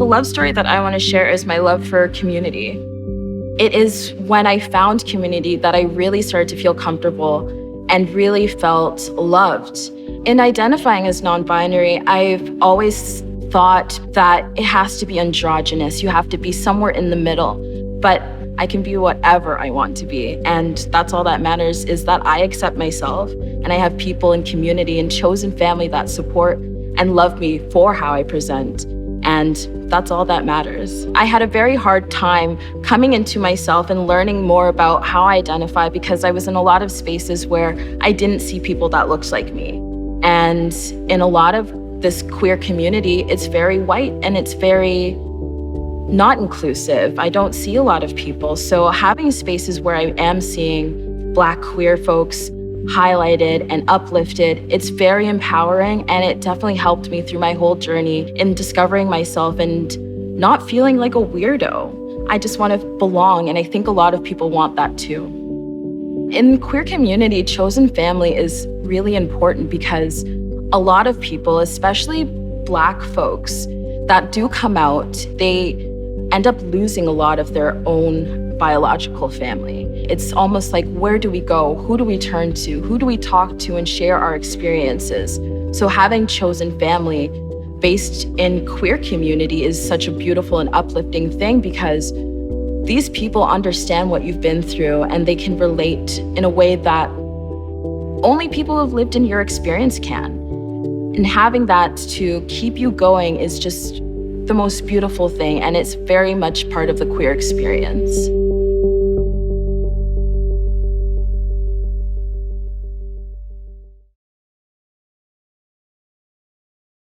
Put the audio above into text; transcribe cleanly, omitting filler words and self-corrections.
the love story that I want to share is my love for community. It is when I found community that I really started to feel comfortable and really felt loved. In identifying as non-binary, I've always thought that it has to be androgynous. You have to be somewhere in the middle, but I can be whatever I want to be. And that's all that matters, is that I accept myself and I have people in community and chosen family that support and love me for how I present. And that's all that matters. I had a very hard time coming into myself and learning more about how I identify because I was in a lot of spaces where I didn't see people that looked like me. And in a lot of this queer community, it's very white and it's very not inclusive. I don't see a lot of people. So having spaces where I am seeing Black queer folks highlighted and uplifted, it's very empowering, and it definitely helped me through my whole journey in discovering myself and not feeling like a weirdo. I just want to belong, and I think a lot of people want that too. In queer community, chosen family is really important because a lot of people, especially Black folks that do come out, they end up losing a lot of their own biological family. It's almost like, where do we go? Who do we turn to? Who do we talk to and share our experiences? So having chosen family based in queer community is such a beautiful and uplifting thing because these people understand what you've been through and they can relate in a way that only people who've lived in your experience can. And having that to keep you going is just the most beautiful thing, and it's very much part of the queer experience.